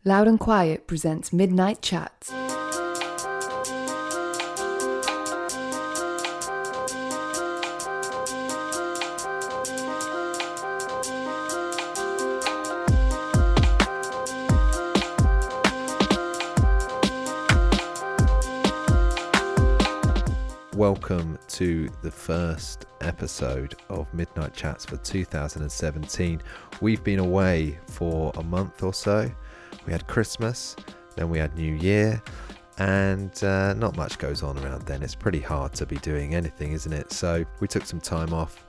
Loud and Quiet presents Midnight Chats. Welcome to the first episode of Midnight Chats for 2017. We've been away for a month or so. We had Christmas, then we had New Year, and not much goes on around then. It's pretty hard to be doing anything, isn't it? So we took some time off,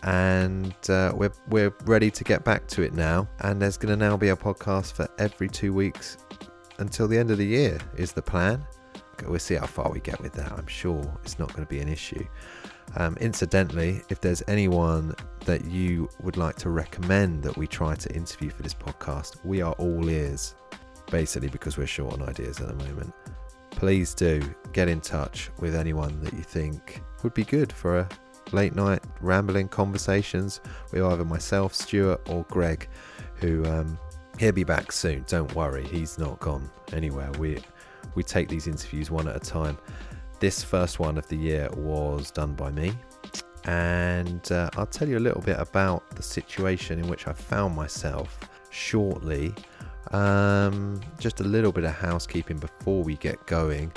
and we're ready to get back to it now. And there's going to now be a podcast for every 2 weeks until the end of the year is the plan. We'll see how far we get with that. I'm sure it's not going to be an issue. Incidentally, if there's anyone that you would like to recommend that we try to interview for this podcast, we are all ears, basically because we're short on ideas at the moment. Please do get in touch with anyone that you think would be good for a late night rambling conversations with either myself, Stuart, or Greg, who he'll be back soon. Don't worry, he's not gone anywhere. We take these interviews one at a time. This first one of the year was done by me, and I'll tell you a little bit about the situation in which I found myself shortly. Just a little bit of housekeeping before we get going.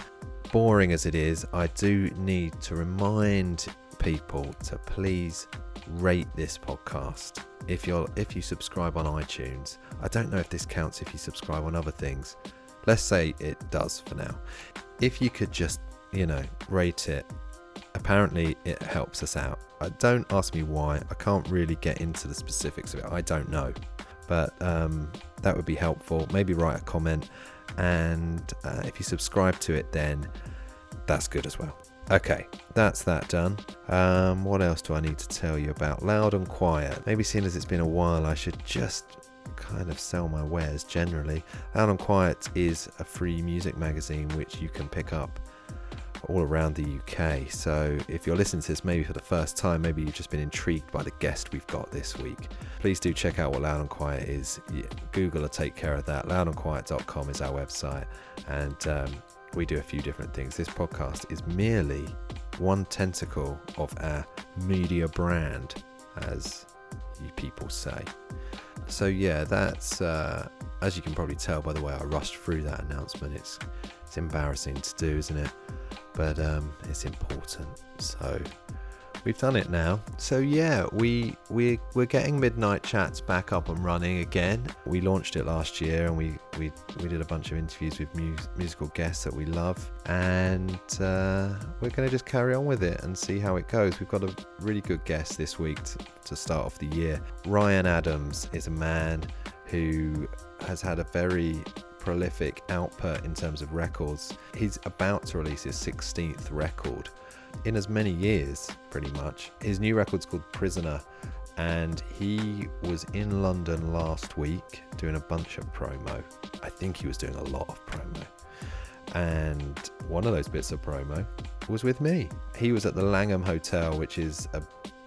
Boring as it is, I do need to remind people to please rate this podcast. If you subscribe on iTunes, I don't know if this counts if you subscribe on other things. Let's say it does for now. If you could just, rate it. Apparently it helps us out. Don't ask me why. I can't really get into the specifics of it. I don't know. But that would be helpful. Maybe write a comment. And if you subscribe to it, then that's good as well. Okay, that's that done. What else do I need to tell you about? Loud and Quiet. Maybe seeing as it's been a while, I should just kind of sell my wares generally. Loud and Quiet is a free music magazine which you can pick up all around the UK. So if you're listening to this maybe for the first time, maybe you've just been intrigued by the guest we've got this week, please do check out what Loud and Quiet is. Google will take care of that. loudandquiet.com is our website, and we do a few different things. This podcast is merely one tentacle of our media brand, as you people say. So yeah, that's as you can probably tell by the way I rushed through that announcement. It's embarrassing to do, isn't it? But it's important. So we've done it now. So yeah, we're getting Midnight Chats back up and running again. We launched it last year, and we did a bunch of interviews with musical guests that we love, and we're going to just carry on with it and see how it goes. We've got a really good guest this week to start off the year. Orion Adams is a man who has had a very prolific output in terms of records. He's about to release his 16th record in as many years, pretty much. His new record's called Prisoner, and he was in London last week doing a bunch of promo. I think he was doing a lot of promo, and one of those bits of promo was with me. He was at the Langham Hotel, which is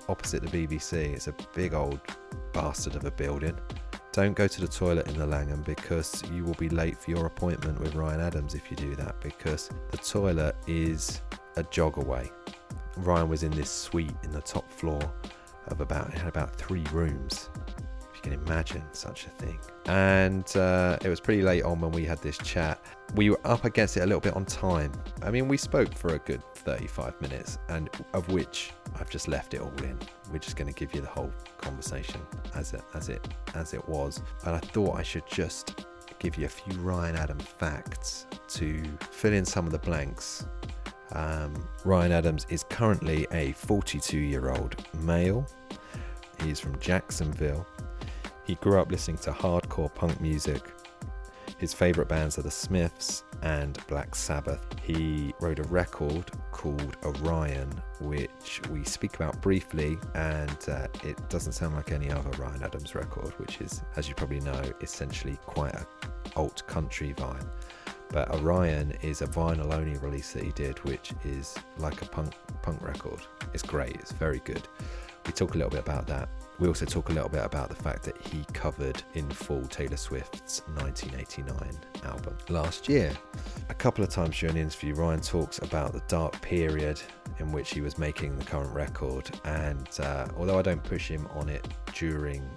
opposite the BBC. It's a big old bastard of a building. Don't go to the toilet in the Langham, because you will be late for your appointment with Orion Adams if you do that, because the toilet is a jog away. Ryan was in this suite in the top floor of it had about 3 rooms, if you can imagine such a thing. And it was pretty late on when we had this chat. We were up against it a little bit on time. I mean, we spoke for a good 35 minutes, and of which I've just left it all in. We're just going to give you the whole conversation as it was. And I thought I should just give you a few Ryan Adams facts to fill in some of the blanks. Orion Adams is currently a 42-year-old male. He is from Jacksonville. He grew up listening to hardcore punk music. His favourite bands are The Smiths and Black Sabbath. He wrote a record called Orion, which we speak about briefly, and it doesn't sound like any other Orion Adams record, which is, as you probably know, essentially quite a alt country vibe. But Orion is a vinyl only release that he did, which is like a punk record. It's great, it's very good. We talk a little bit about that. We also talk a little bit about the fact that he covered in full Taylor Swift's 1989 album last year. A couple of times during the interview, Ryan talks about the dark period in which he was making the current record, and although I don't push him on it during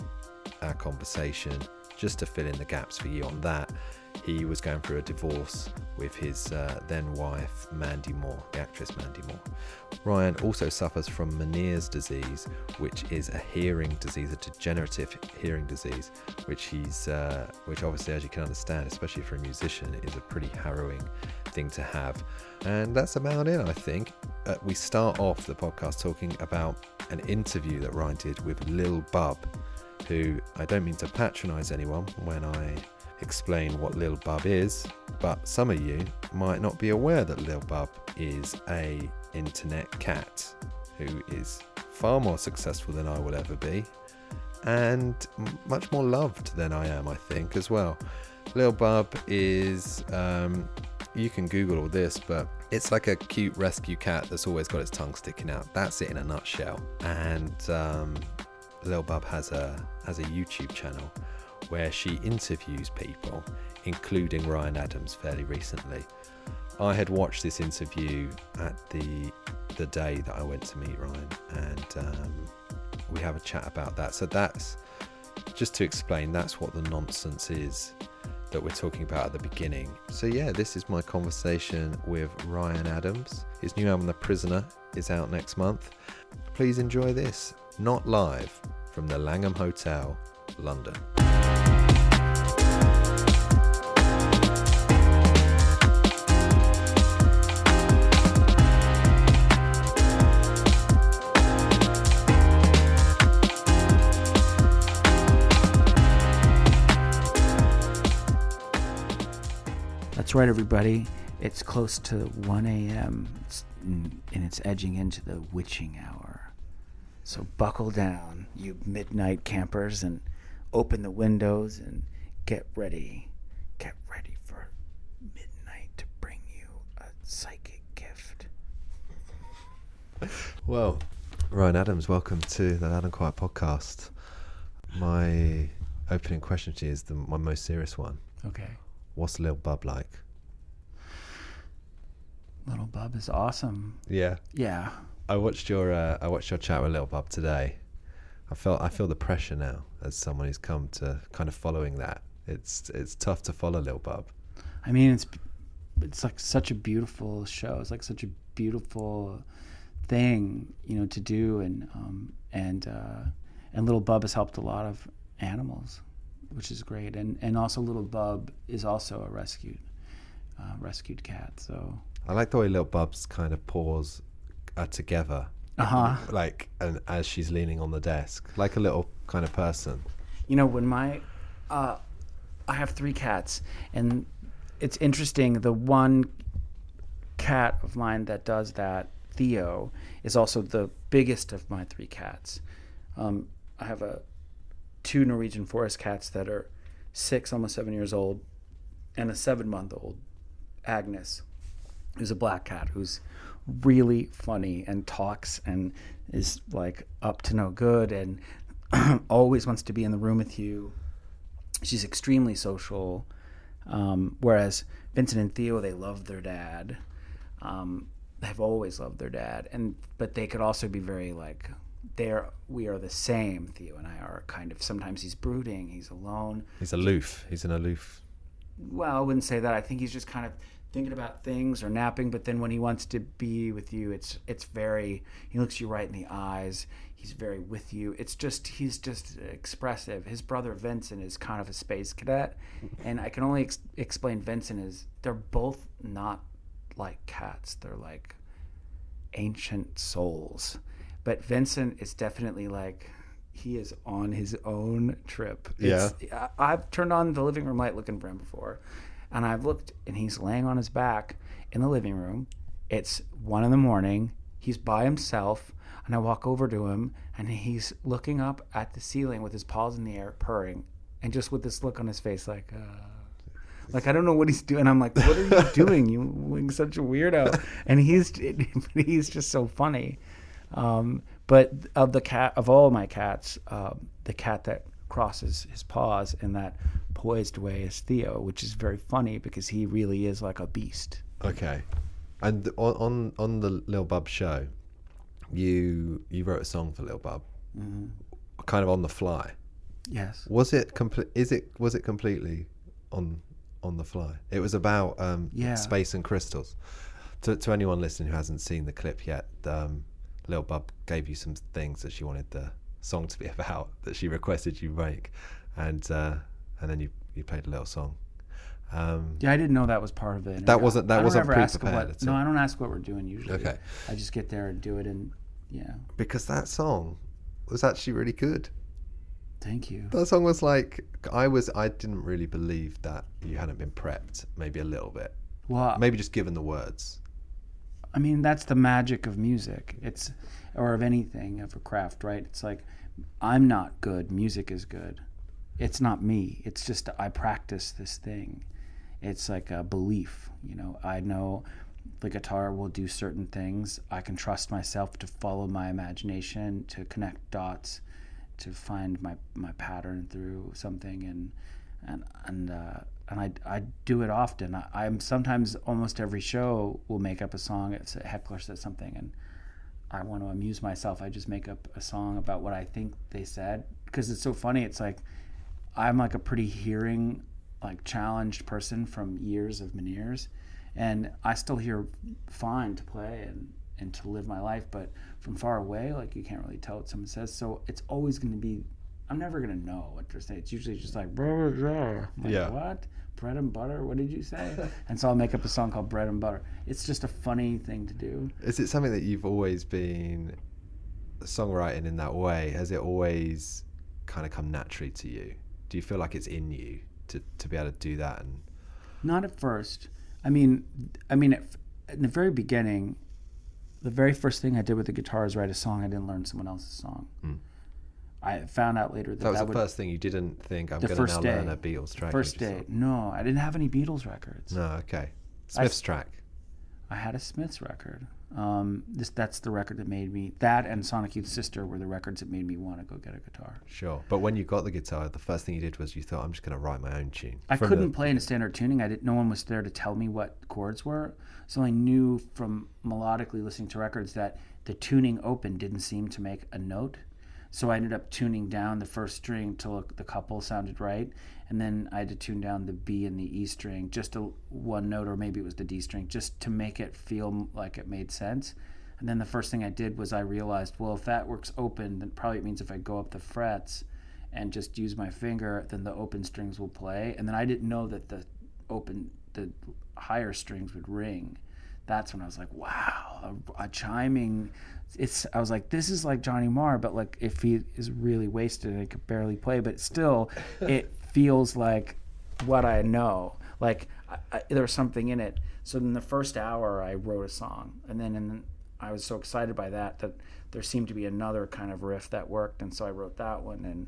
our conversation, just to fill in the gaps for you on that, he was going through a divorce with his then wife Mandy Moore, the actress Mandy Moore. Ryan also suffers from Meniere's disease, which is a hearing disease, a degenerative hearing disease, which obviously, as you can understand, especially for a musician, is a pretty harrowing thing to have. And that's about it, I think. We start off the podcast talking about an interview that Ryan did with Little Bub, who, I don't mean to patronize anyone when I explain what Little Bub is, but some of you might not be aware that Little Bub is a internet cat who is far more successful than I will ever be, and much more loved than I am, I think, as well. Little Bub is, you can Google all this, but it's like a cute rescue cat that's always got its tongue sticking out. That's it in a nutshell. And Little Bub has a YouTube channel where she interviews people, including Ryan Adams, fairly recently. I had watched this interview at the day that I went to meet Ryan, and we have a chat about that. So that's, just to explain, that's what the nonsense is that we're talking about at the beginning. So yeah, this is my conversation with Ryan Adams. His new album, The Prisoner, is out next month. Please enjoy this, not live from the Langham Hotel, London. That's right, everybody. It's close to 1 a.m. And it's edging into the witching hour. So buckle down, you midnight campers, and open the windows and get ready. Get ready for midnight to bring you a psychic gift. Well, Ryan Adams, welcome to the Loud and Quiet podcast. My opening question to you is my most serious one. Okay. What's Little Bub like? Little Bub is awesome. Yeah. Yeah. I watched your chat with Little Bub today. I feel the pressure now as someone who's come to kind of following that. It's tough to follow Little Bub. I mean, it's like such a beautiful show. It's like such a beautiful thing, to do, and Little Bub has helped a lot of animals, which is great. And also Little Bub is also a rescued cat. So I like the way Little Bub's kind of paws are together. Like, and as she's leaning on the desk, like a little kind of person. When I have 3 cats, and it's interesting. The one cat of mine that does that, Theo, is also the biggest of my 3 cats. I have 2 Norwegian forest cats that are 6, almost 7 years old, and a 7-month-old, Agnes, who's a black cat who's really funny and talks and is like up to no good and always wants to be in the room with you. She's extremely social, whereas Vincent and Theo, they love their dad. They've always loved their dad, but they could also be very like, we are the same. Theo and I are kind of, sometimes he's brooding, he's alone. He's aloof. He's an aloof. Well, I wouldn't say that. I think he's just kind of thinking about things or napping, but then when he wants to be with you, it's very, he looks you right in the eyes. He's very with you. He's just expressive. His brother Vincent is kind of a space cadet, and I can only explain Vincent is, they're both not like cats. They're like ancient souls. But Vincent is definitely like, he is on his own trip. I've turned on the living room light looking for him before, and I've looked, and he's laying on his back in the living room. It's 1 a.m. He's by himself, and I walk over to him, and he's looking up at the ceiling with his paws in the air, purring, and just with this look on his face, like I don't know what he's doing. I'm like, what are you doing? You're such a weirdo. And he's just so funny. But of all my cats, the cat that crosses his paws in that poised way is Theo, which is very funny because he really is like a beast. Okay. And on the Little Bub show, you wrote a song for Little Bub, kind of on the fly. Yes. Was it completely on the fly? It was about space and crystals. To anyone listening who hasn't seen the clip yet, Little Bub gave you some things that she wanted the song to be about that she requested you make, and then you played a little song. Yeah, I didn't know that was part of it. That wasn't pre-prepared at all. No, I don't ask what we're doing usually. Okay. I just get there and do it, and because that song was actually really good. Thank you. That song was like, I didn't really believe that you hadn't been prepped, maybe a little bit. Well, maybe just given the words. I mean, that's the magic of music. Or of anything, of a craft, right? It's like, I'm not good, music is good. It's not me. It's just I practice this thing. It's like a belief, I know the guitar will do certain things. I can trust myself to follow my imagination, to connect dots, to find my pattern through something, and I do it often. I'm sometimes almost every show will make up a song if a heckler says something and I want to amuse myself. I just make up a song about what I think they said, because it's so funny. It's like I'm like a pretty hearing challenged person from years of Meniere's, and I still hear fine to play and to live my life, but from far away, you can't really tell what someone says. So it's always going to be, I'm never going to know what they're saying. It's usually just like, what? Bread and butter? What did you say? And so I'll make up a song called Bread and Butter. It's just a funny thing to do. Is it something that you've always been songwriting in that way? Has it always kind of come naturally to you? Do you feel like it's in you to be able to do that? And not at first. I mean, in the very beginning, the very first thing I did with the guitar is write a song. I didn't learn someone else's song. I found out later that was the first thing. You didn't think, I'm going to now learn a Beatles track. First day. No, I didn't have any Beatles records. No, okay. Smith's track. I had a Smith's record. That's the record that made me, that and Sonic Youth's Sister were the records that made me want to go get a guitar. Sure. But when you got the guitar, the first thing you did was you thought, I'm just going to write my own tune. I couldn't play in a standard tuning. No one was there to tell me what chords were. So I knew from melodically listening to records that the tuning open didn't seem to make a note. So I ended up tuning down the first string till the couple sounded right, and then I had to tune down the B and the E string, just one note, or maybe it was the D string, just to make it feel like it made sense. And then the first thing I did was I realized, well, if that works open, then probably it means if I go up the frets and just use my finger, then the open strings will play. And then I didn't know that the higher strings would ring. That's when I was like, wow, a chiming. I was like, this is like Johnny Marr, but if he is really wasted and he could barely play, but still, it feels like what I know. There's something in it. So in the first hour, I wrote a song, and then I was so excited by that there seemed to be another kind of riff that worked, and so I wrote that one,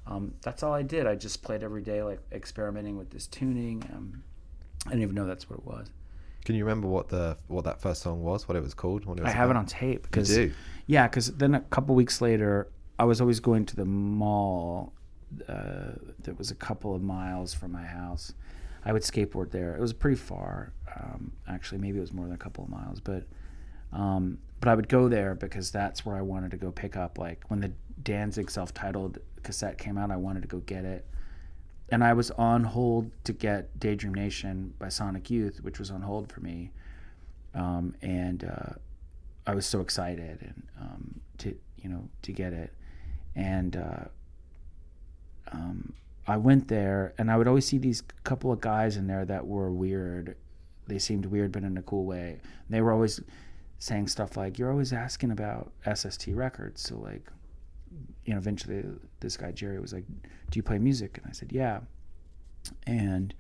and that's all I did. I just played every day, experimenting with this tuning. I didn't even know that's what it was. Can you remember what that first song was? What it was called? I have it on tape. You do? Yeah, because then a couple weeks later, I was always going to the mall that was a couple of miles from my house. I would skateboard there. It was pretty far, actually. Maybe it was more than a couple of miles, but I would go there because that's where I wanted to go pick up. When the Danzig self-titled cassette came out, I wanted to go get it. And I was on hold to get Daydream Nation by Sonic Youth, which was on hold for me. And I was so excited and to get it. And I went there, and I would always see these couple of guys in there that were weird. They seemed weird, but in a cool way. They were always saying stuff like, "You're always asking about SST records." So eventually this guy Jerry was like, "Do you play music?" And I said, "Yeah." And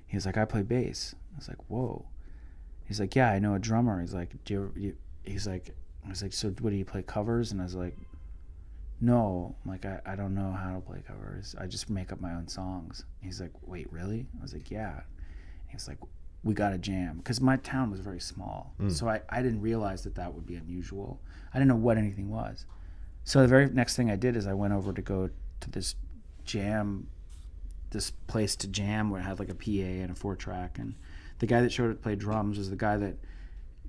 he was like, "I play bass." I was like, "Whoa." He's like, "Yeah, I know a drummer." He's like, I was like, "So what, do you play covers?" And I was like, "No." I'm like, I don't know how to play covers. I just make up my own songs. He's like, "Wait, really?" I was like, "Yeah." He's like, we got to jam, because my town was very small. So I didn't realize that would be unusual. I didn't know what anything was. So the very next thing I did is I went over to go to this place to jam where it had like a PA and a 4-track, and the guy that showed up to play drums was the guy that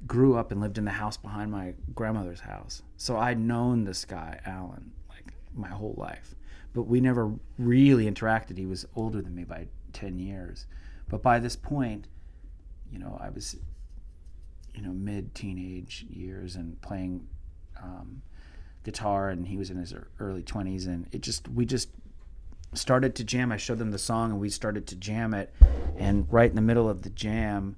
grew up and lived in the house behind my grandmother's house. So I'd known this guy, Alan, like my whole life, but we never really interacted. He was older than me by 10 years. But by this point, I was, mid-teenage years and playing guitar, and he was in his early 20s, and we just started to jam. I showed them the song, and we started to jam it, and right in the middle of the jam,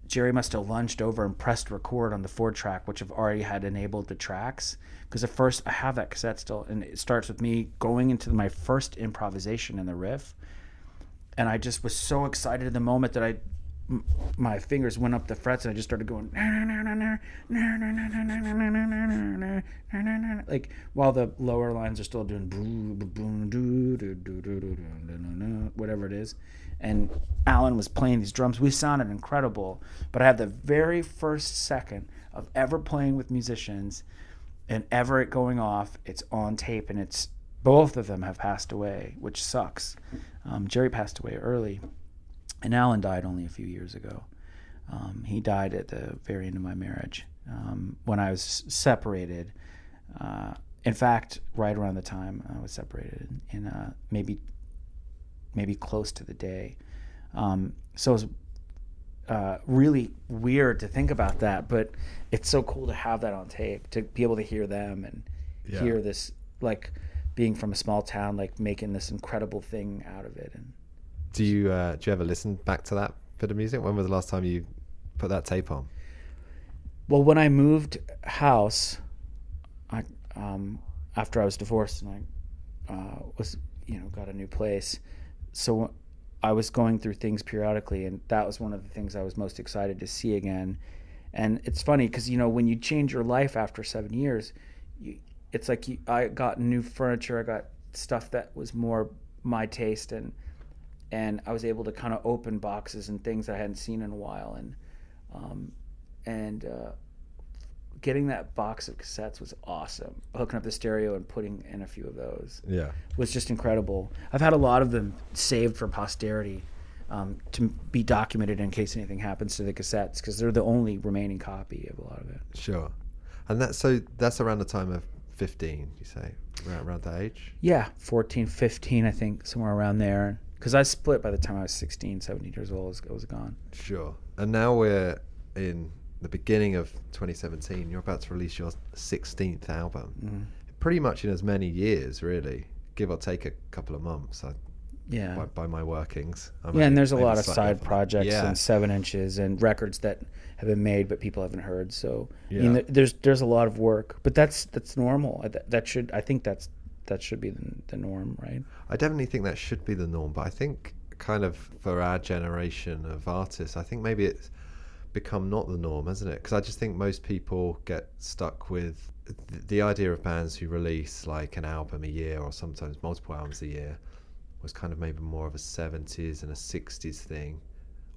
Jerry must have lunged over and pressed record on the 4-track, which have already had enabled the tracks, because at first I have that cassette still, and it starts with me going into my first improvisation in the riff, and I just was so excited at the moment that my fingers went up the frets, and I just started going like while the lower lines are still doing whatever it is, and Alan was playing these drums. We sounded incredible, but I had the very first second of ever playing with musicians and ever it going off. It's on tape, and it's both of them have passed away, which sucks. Jerry passed away early, and Alan died only a few years ago. He died at the very end of my marriage, when I was separated. In fact, right around the time I was separated, in maybe close to the day. So it was really weird to think about that, but it's so cool to have that on tape, to be able to hear them and hear this, like being from a small town, like making this incredible thing out of it. And do you ever listen back to that bit of music? When was the last time you put that tape on? Well, when I moved house, after I was divorced, and I was got a new place, so I was going through things periodically, and that was one of the things I was most excited to see again. And it's funny because when you change your life after 7 years, it's like I got new furniture, I got stuff that was more my taste, and I was able to kind of open boxes and things I hadn't seen in a while, and getting that box of cassettes was awesome. Hooking up the stereo and putting in a few of those was just incredible. I've had a lot of them saved for posterity, to be documented in case anything happens to the cassettes, because they're the only remaining copy of a lot of it. Sure. And that's around the time of 15, you say, around that age? Yeah, 14, 15, I think, somewhere around there. Because I split by the time I was 16, 17 years old. I was gone. Sure. And now we're in the beginning of 2017. You're about to release your 16th album. Pretty much in as many years, really, give or take a couple of months. By my workings. And there's a lot of side projects and 7 inches and records that have been made but people haven't heard. So I mean, there's a lot of work, but that's normal. That should be the norm, right? I definitely think that should be the norm, but I think kind of for our generation of artists, I think maybe it's become not the norm, hasn't it? Because I just think most people get stuck with the idea of bands who release like an album a year or sometimes multiple albums a year was kind of maybe more of a 70s and a 60s thing,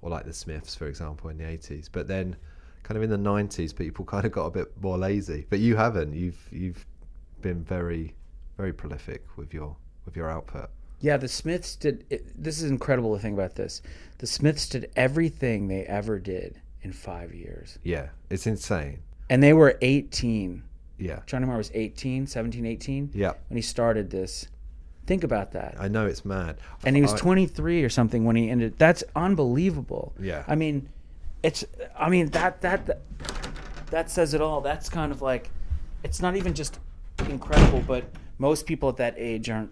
or like the Smiths, for example, in the 80s. But then kind of in the 90s, people kind of got a bit more lazy. But you haven't. You've been very, very prolific with your output. Yeah, the Smiths did. This is incredible to think about this. The Smiths did everything they ever did in 5 years. Yeah, it's insane. And they were 18. Yeah. Johnny Marr was 17, 18. Yeah. When he started this. Think about that. I know, it's mad. And he was 23 or something when he ended. That's unbelievable. Yeah. I mean, that says it all. That's kind of like, it's not even just incredible, but most people at that age aren't.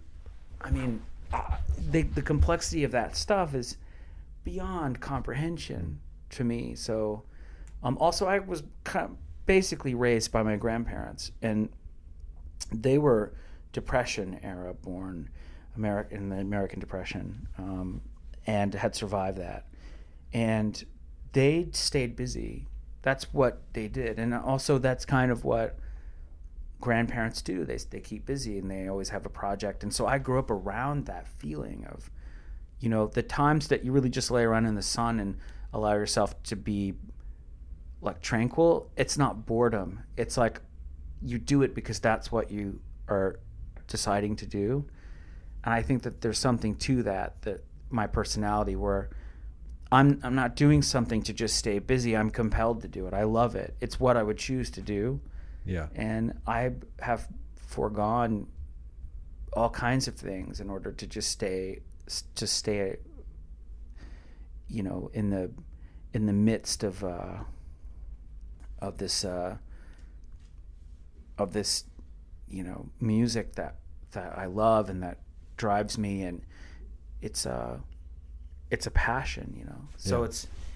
I mean, the complexity of that stuff is beyond comprehension to me. So, also I was basically raised by my grandparents, and they were Depression era born, in the American Depression, and had survived that, and they stayed busy. That's what they did, and also that's kind of what grandparents do. They keep busy, and they always have a project. And so I grew up around that feeling of, the times that you really just lay around in the sun and allow yourself to be like tranquil, it's not boredom. It's like you do it because that's what you are deciding to do. And I think that there's something to that my personality, where I'm not doing something to just stay busy. I'm compelled to do it. I love it. It's what I would choose to do. Yeah. And I have foregone all kinds of things in order to just stay, you know, in the midst of this, you know, music that I love and that drives me, and it's a passion, you know. So Yeah.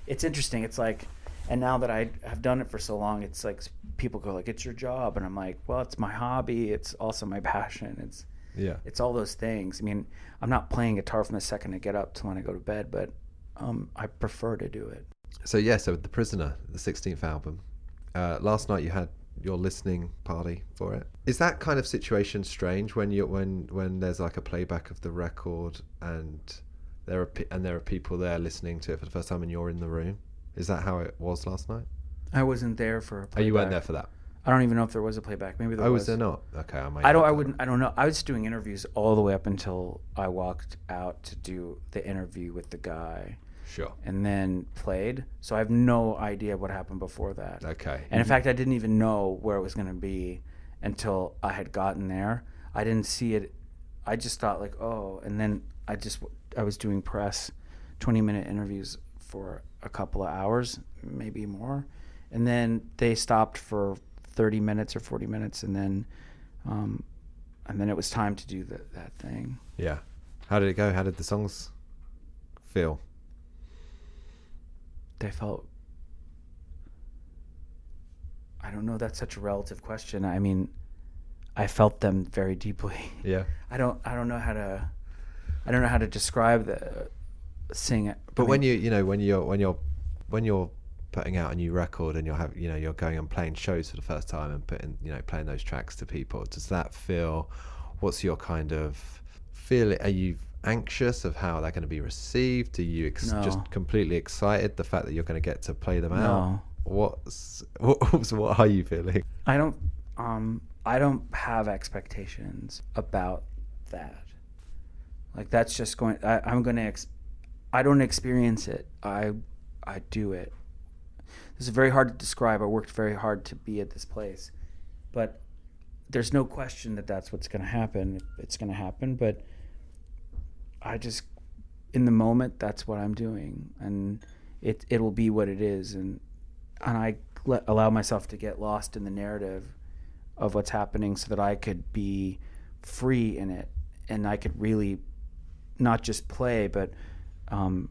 it's interesting. It's like, and now that I have done it for so long, it's like people go like, it's your job, and I'm like, well, it's my hobby. It's also my passion. It's all those things. I mean, I'm not playing guitar from the second I get up to when I go to bed, but I prefer to do it. So The Prisoner, the 16th album. Last night you had your listening party for it. Is that kind of situation strange when there's like a playback of the record and there are people there listening to it for the first time and you're in the room? Is that how it was last night? I wasn't there for a playback. Oh, you weren't there for that? I don't even know if there was a playback. Maybe there was. Was there not? Okay, I don't know. I was doing interviews all the way up until I walked out to do the interview with the guy. Sure. And then played. So I have no idea what happened before that. Okay. And in fact, I didn't even know where it was going to be until I had gotten there. I didn't see it. I just thought like, oh, and then I was doing press, 20-minute interviews for a couple of hours, maybe more. And then they stopped for 30 minutes or 40 minutes, and then it was time to do that thing. Yeah. How did it go? How did the songs feel? They felt, I don't know, that's such a relative question. I mean, I felt them very deeply. Yeah. I don't know how to describe the sing it. But when you're putting out a new record and you're going and playing shows for the first time and playing those tracks to people, does that feel, what's your kind of feel? Are you anxious of how they're going to be received? Are you No. just completely excited the fact that you're going to get to play them out? No. What are you feeling? I don't have expectations about that. Like that's just going. I don't experience it. I do it. This is very hard to describe. I worked very hard to be at this place, but there's no question that that's what's going to happen. It's going to happen, but I just, in the moment, that's what I'm doing, and it will be what it is, and I allow myself to get lost in the narrative of what's happening so that I could be free in it, and I could really not just play, but I'm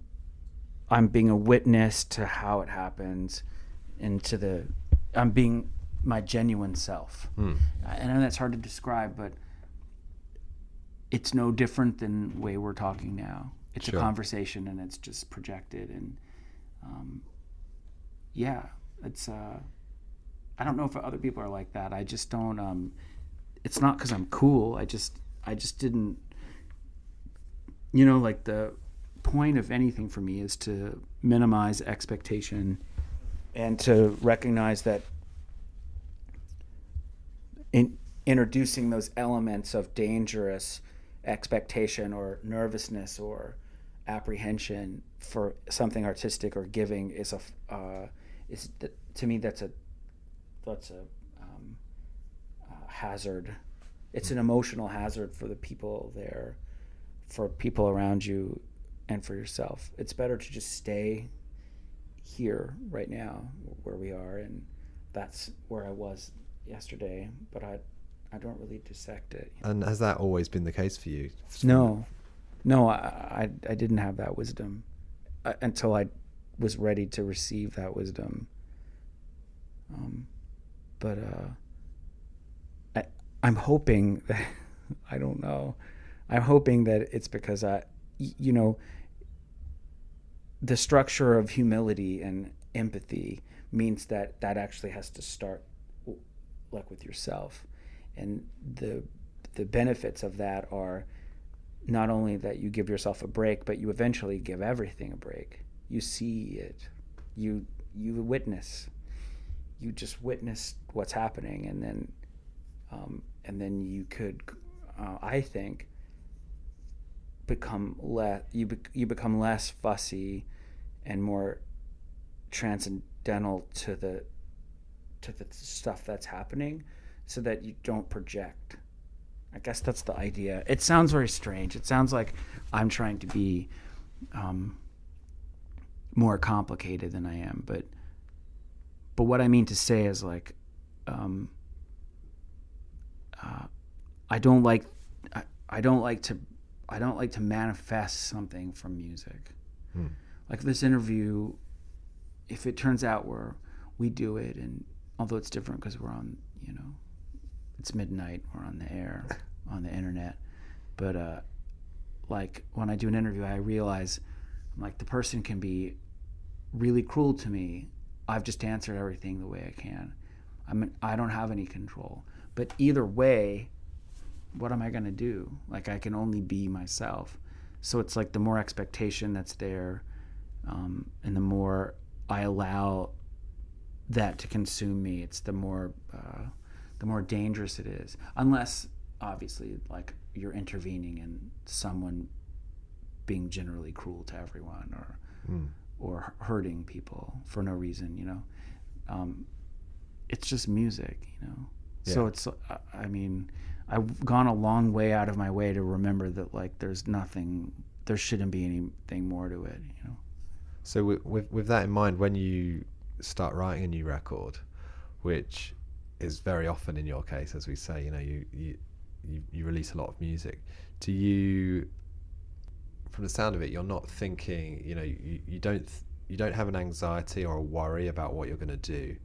being a witness to how it happens, and I'm being my genuine self. And I know that's hard to describe, but it's no different than the way we're talking now. It's Sure. a conversation, and it's just projected, and it's I don't know if other people are like that. I just don't. It's not because I'm cool. I just didn't. Like the point of anything for me is to minimize expectation, and to recognize that in introducing those elements of dangerous expectation or nervousness or apprehension for something artistic or giving to me that's a hazard. It's an emotional hazard for the people there, for people around you, and for yourself. It's better to just stay here right now where we are, and that's where I was yesterday, but I don't really dissect it. And has that always been the case for you? No, I didn't have that wisdom until I was ready to receive that wisdom. But I'm hoping that, I don't know, I'm hoping that it's because the structure of humility and empathy means that actually has to start like with yourself. And the benefits of that are not only that you give yourself a break, but you eventually give everything a break. You see it. you just witness what's happening, and then you could, I think, become less fussy and more transcendental to the stuff that's happening, so that you don't project. I guess that's the idea. It sounds very strange. It sounds like I'm trying to be more complicated than I am, but what I mean to say is, like, I don't like to manifest something from music. Like this interview, if it turns out we do it, and although it's different because we're on, it's midnight, we're on the air, on the internet, but like when I do an interview, I realize, like, the person can be really cruel to me. I've just answered everything the way I can. I don't have any control. But either way, what am I going to do? Like, I can only be myself. So it's like the more expectation that's there, and the more I allow that to consume me, it's the more dangerous it is. Unless, obviously, like, you're intervening in someone being generally cruel to everyone, or hurting people for no reason, it's just music, Yeah. So it's, I mean, I've gone a long way out of my way to remember that, like, there shouldn't be anything more to it, So with that in mind, when you start writing a new record, which is very often in your case, as we say, you release a lot of music, do you, from the sound of it, you're not thinking, you don't have an anxiety or a worry about what you're going to do.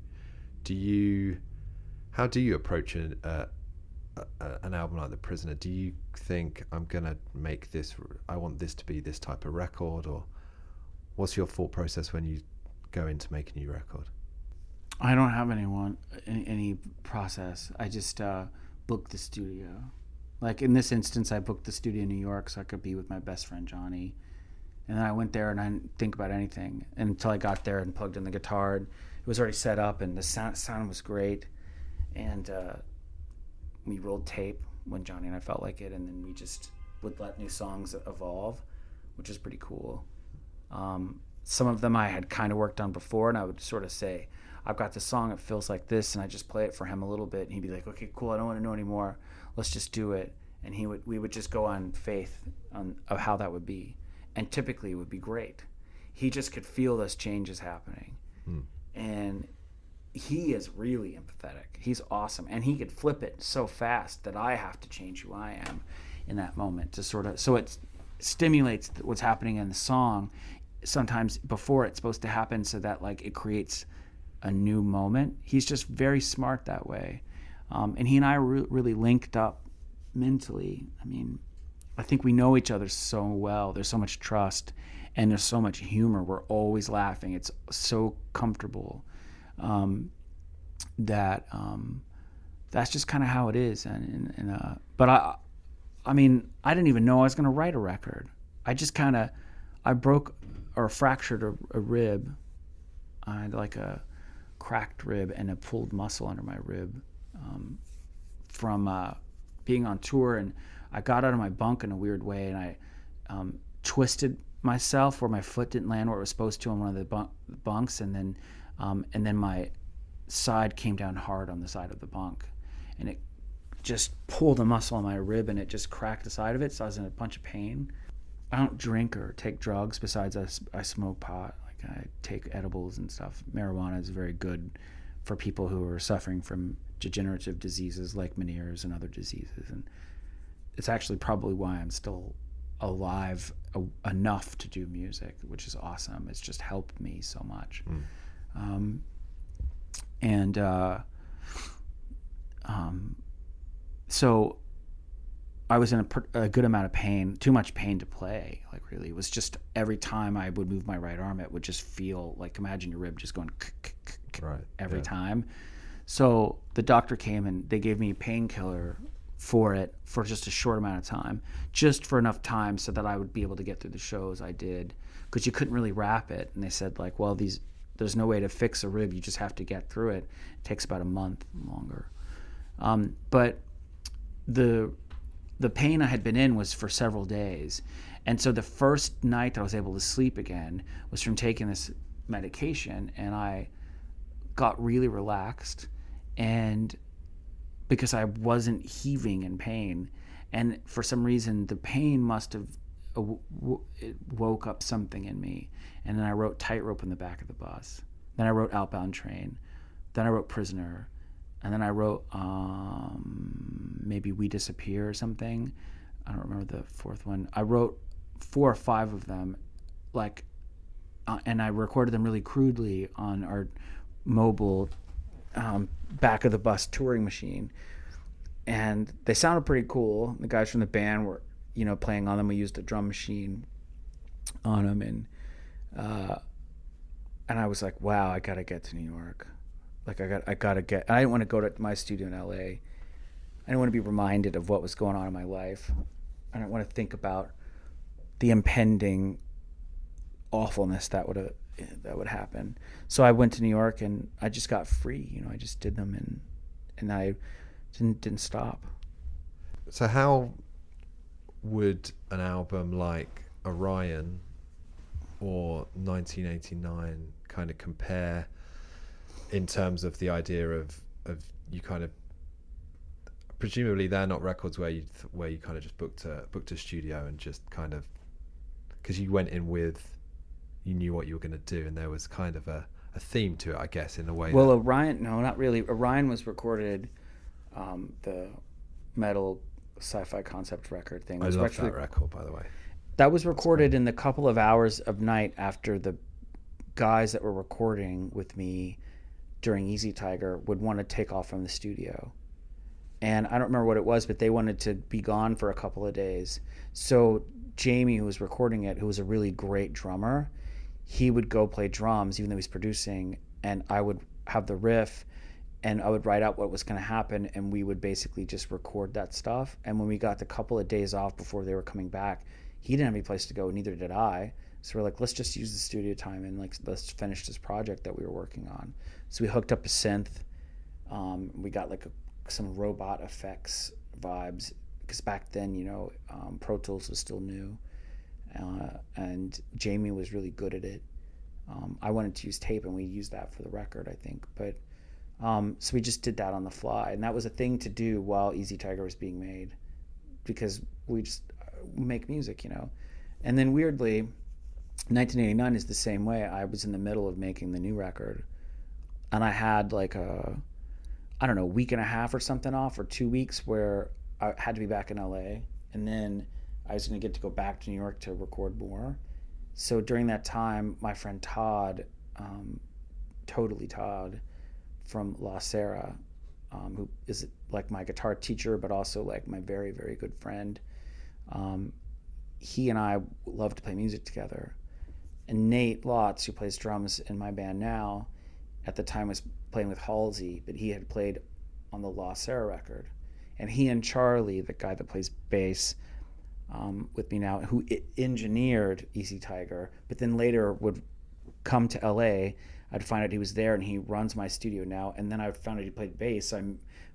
How do you approach an album like The Prisoner? Do you think, I'm going to make this, I want this to be this type of record, or what's your thought process when you go in to make a new record? I don't have any process. I just book the studio. Like in this instance, I booked the studio in New York so I could be with my best friend Johnny. And then I went there and I didn't think about anything until I got there and plugged in the guitar. It was already set up and the sound was great. And we rolled tape when Johnny and I felt like it, and then we just would let new songs evolve, which is pretty cool. Some of them I had kind of worked on before, and I would sort of say, I've got this song, it feels like this, and I just play it for him a little bit, and he'd be like, okay, cool, I don't want to know anymore, let's just do it. And we would just go on faith of how that would be, and typically it would be great. He just could feel those changes happening, and he is really empathetic. He's awesome, and he could flip it so fast that I have to change who I am in that moment to sort of, so it stimulates what's happening in the song sometimes before it's supposed to happen, so that, like, it creates a new moment. He's just very smart that way, and he and I are really linked up mentally. I mean, I think we know each other so well. There's so much trust, and there's so much humor. We're always laughing. It's so comfortable. That's just kind of how it is. But I mean, I didn't even know I was going to write a record. I broke or fractured a rib. I had like a cracked rib and a pulled muscle under my rib from being on tour. And I got out of my bunk in a weird way, and I twisted myself where my foot didn't land where it was supposed to on one of the bunks, and then my side came down hard on the side of the bunk, and it just pulled a muscle on my rib, and it just cracked the side of it, so I was in a bunch of pain. I don't drink or take drugs besides I smoke pot. Like, I take edibles and stuff. Marijuana is very good for people who are suffering from degenerative diseases like Meniere's and other diseases, and it's actually probably why I'm still alive enough to do music, which is awesome. It's just helped me so much. So I was in a good amount of pain, too much pain to play. Like, really, it was just every time I would move my right arm, it would just feel like, imagine your rib just going every time. So the doctor came and they gave me a painkiller for it for just a short amount of time, just for enough time so that I would be able to get through the shows I did, because you couldn't really wrap it. And they said, like, well, the there's no way to fix a rib. You just have to get through it. It takes about a month longer. But the pain I had been in was for several days. And so the first night that I was able to sleep again was from taking this medication, and I got really relaxed, and because I wasn't heaving in pain. And for some reason, the pain must have it woke up something in me. And then I wrote Tightrope in the back of the bus. Then I wrote Outbound Train. Then I wrote Prisoner. And then I wrote maybe We Disappear or something. I don't remember the fourth one. I wrote 4 or 5 of them, and I recorded them really crudely on our mobile back of the bus touring machine. And they sounded pretty cool. The guys from the band were, playing on them. We used a drum machine on them, and I was like, wow, I gotta get to New York. Like I gotta get. I didn't want to go to my studio in LA. I didn't want to be reminded of what was going on in my life. I didn't want to think about the impending awfulness that would happen. So I went to New York, and I just got free. I just did them, and I didn't stop. So how would an album like Orion or 1989 kind of compare in terms of the idea of you kind of, presumably they're not records where you kind of just booked a studio and just kind of, because you went in with, you knew what you were going to do, and there was kind of a theme to it, I guess, in a way. Well, Orion, no, not really. Orion was recorded, the metal sci-fi concept record thing. I love that record, by the way. That was recorded in the couple of hours of night after the guys that were recording with me during Easy Tiger would want to take off from the studio. And I don't remember what it was, but they wanted to be gone for a couple of days. So Jamie, who was recording it, who was a really great drummer, he would go play drums, even though he's producing, and I would have the riff, and I would write out what was going to happen, and we would basically just record that stuff. And when we got the couple of days off before they were coming back, he didn't have any place to go, neither did I. So we're like, let's just use the studio time and let's finish this project that we were working on. So we hooked up a synth. We got some robot effects vibes, because back then, Pro Tools was still new, and Jamie was really good at it. I wanted to use tape, and we used that for the record, I think. But so we just did that on the fly, and that was a thing to do while Easy Tiger was being made, because we just make music, And then weirdly, 1989 is the same way. I was in the middle of making the new record, and I had a week and a half or something off, or 2 weeks, where I had to be back in LA, and then I was going to get to go back to New York to record more. So during that time, my friend Todd, Totally Todd, from La Serra, who is like my guitar teacher, but also like my very, very good friend, he and I love to play music together. And Nate Lotz, who plays drums in my band now, at the time was playing with Halsey, but he had played on the La Serra record. And he and Charlie, the guy that plays bass with me now, who engineered Easy Tiger, but then later would come to LA, I'd find out he was there, and he runs my studio now. And then I found out he played bass, so I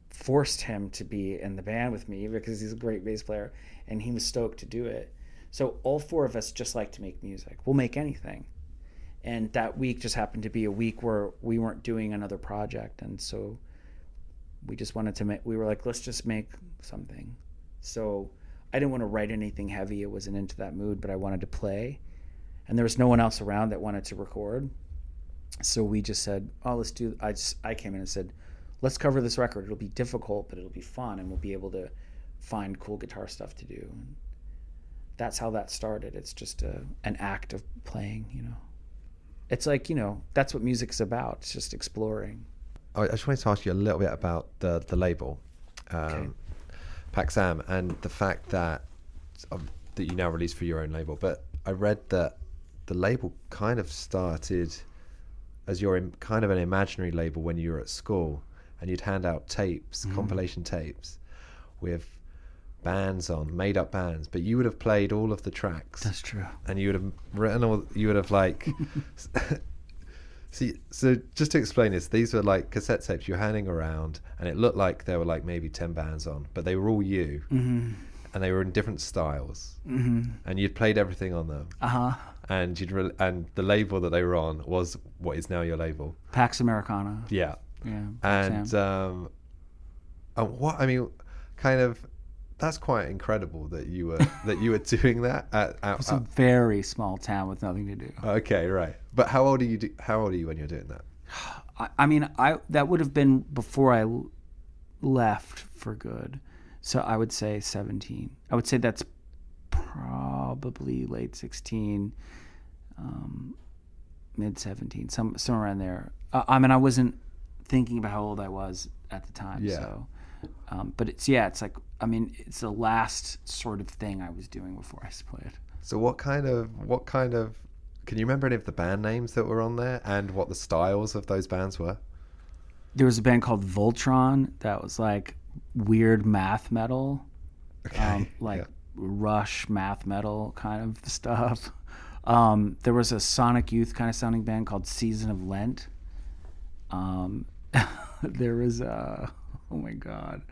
forced him to be in the band with me because he's a great bass player, and he was stoked to do it. So all 4 of us just like to make music. We'll make anything. And that week just happened to be a week where we weren't doing another project. And so we just wanted to we were like, let's just make something. So I didn't want to write anything heavy. It wasn't into that mood, but I wanted to play. And there was no one else around that wanted to record. So we just said, I came in and said, let's cover this record. It'll be difficult, but it'll be fun, and we'll be able to find cool guitar stuff to do. And that's how that started. It's just an act of playing, It's like, that's what music's about. It's just exploring. I just wanted to ask you a little bit about the label, Okay. Paxam, and the fact that you now release for your own label. But I read that the label kind of started as kind of an imaginary label when you were at school, and you'd hand out tapes, compilation tapes with bands on, made up bands, but you would have played all of the tracks. That's true. And you would have written you would have See, so just to explain this, these were like cassette tapes you're handing around, and it looked like there were like maybe 10 bands on, but they were all you, and they were in different styles, and you'd played everything on them. And and the label that they were on was what is now your label, Pax Americana. Yeah. And what I mean, kind of, that's quite incredible that you were doing that it's a very small town with nothing to do. Okay, right. But how old are you? How old are you when you're doing that? I that would have been before I left for good, so I would say 17. I would say that's probably late 16, mid 17, somewhere around there. I mean, I wasn't thinking about how old I was at the time. Yeah. So, but it's like, I mean, it's the last sort of thing I was doing before I split. So what kind of? Can you remember any of the band names that were on there and what the styles of those bands were? There was a band called Voltron that was like weird math metal, Rush math metal kind of stuff. There was a Sonic Youth kind of sounding band called Season of Lent. There was oh my god.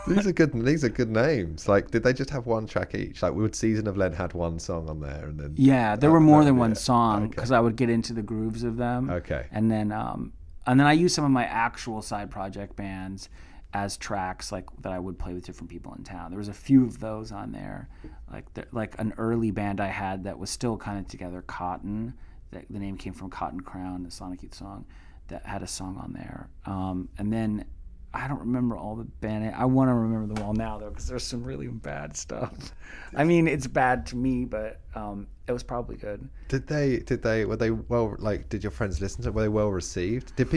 These are good names. Like, did they just have one track each? Like, Season of Lent had one song on there, and then there were more than one song because I would get into the grooves of them. Okay. And then I used some of my actual side project bands as tracks like that I would play with different people in town. There was a few of those on there, like an early band I had that was still kind of together, Cotton. The name came from Cotton Crown, the Sonic Youth song, that had a song on there. And then I don't remember all the band. I want to remember them all now though, because there's some really bad stuff. I mean, it's bad to me, but it was probably good. Were they well, like, did your friends listen to it? Were they well received? Did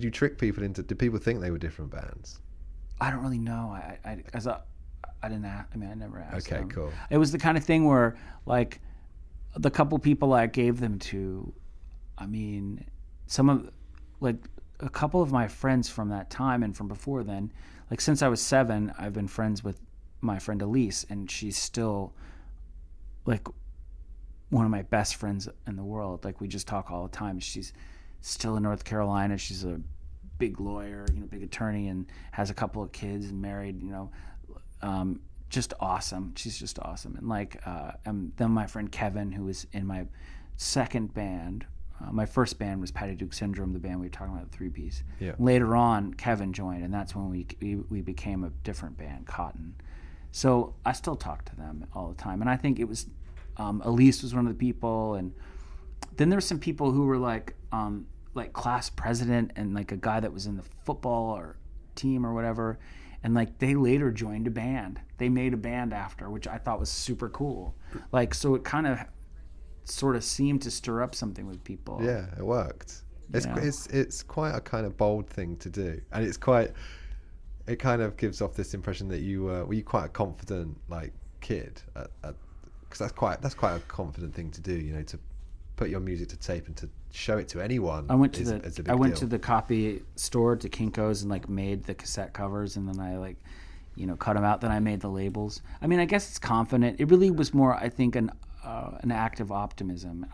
you trick people did people think they were different bands? I don't really know. I didn't ask. I mean, I never asked. Okay, them. cool. It was the kind of thing where, like, the couple people I gave them to, I mean, a couple of my friends from that time and from before then, like since I was 7, I've been friends with my friend Elise, and she's still like one of my best friends in the world. Like, we just talk all the time. She's still in North Carolina. She's a big lawyer, big attorney, and has a couple of kids and married, just awesome. She's just awesome. And and then my friend Kevin, who was in my second band. My first band was Patty Duke Syndrome, the band we were talking about, the 3-piece. Yeah. Later on, Kevin joined, and that's when we became a different band, Cotton. So I still talk to them all the time, and I think it was Elise was one of the people, and then there were some people who were like class president and like a guy that was in the football or team or whatever, and like they later joined a band. They made a band after, which I thought was super cool. Like, so it kind of sort of seemed to stir up something with people. Yeah, it worked. It's quite a kind of bold thing to do, and it kind of gives off this impression that you were quite a confident like kid, because that's quite a confident thing to do, to put your music to tape and to show it to anyone. I went to the copy store, to Kinko's, and like made the cassette covers, and then I cut them out. Then I made the labels. I mean, I guess it's confident. It really was more, I think, an act of optimism.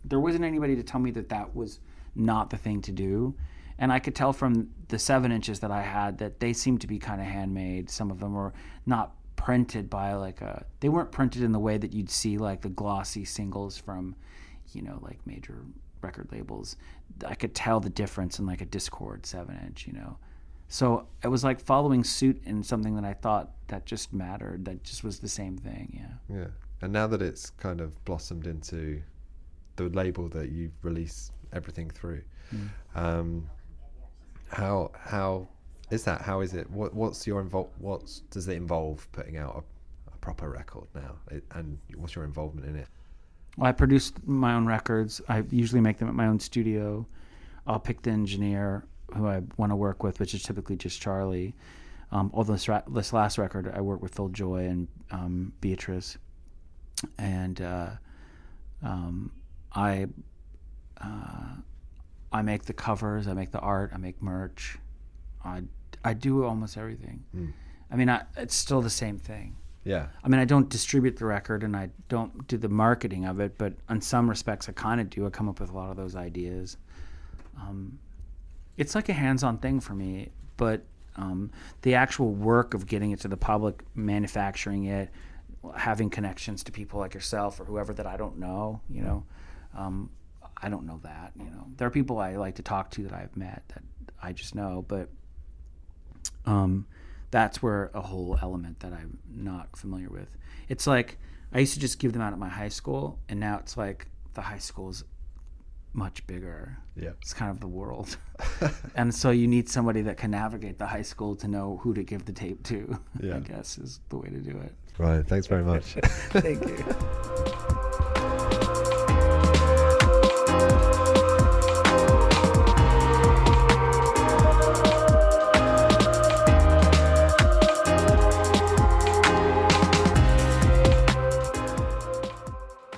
There wasn't anybody to tell me that was not the thing to do, and I could tell from the 7 inches that I had that they seemed to be kind of handmade. Some of them were not printed by they weren't printed in the way that you'd see like the glossy singles from like major record labels. I could tell the difference in like a Discord 7-inch, so it was like following suit in something that I thought that just mattered, that just was the same thing. Yeah. And now that it's kind of blossomed into the label that you release everything through, how is that? How is it? What does it involve putting out a proper record now? And what's your involvement in it? Well, I produce my own records. I usually make them at my own studio. I'll pick the engineer who I want to work with, which is typically just Charlie. Although this last record, I work with Phil Joy and Beatrice. And I make the covers, I make the art, I make merch. I do almost everything. I mean, it's still the same thing. Yeah. I mean, I don't distribute the record and I don't do the marketing of it, but in some respects I kind of do. I come up with a lot of those ideas. It's like a hands-on thing for me, but the actual work of getting it to the public, manufacturing it, having connections to people like yourself or whoever that I don't know, I don't know that, There are people I like to talk to that I've met that I just know, but that's where a whole element that I'm not familiar with. It's like I used to just give them out at my high school, and now it's like the high school is much bigger. Yeah. It's kind of the world. And so you need somebody that can navigate the high school to know who to give the tape to, Yeah. I guess is the way to do it. Ryan, thanks very much. Thank you.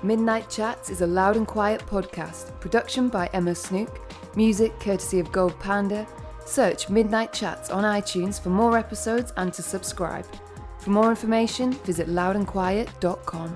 Midnight Chats is a Loud and Quiet podcast. Production by Emma Snook. Music courtesy of Gold Panda. Search Midnight Chats on iTunes for more episodes and to subscribe. For more information, visit loudandquiet.com.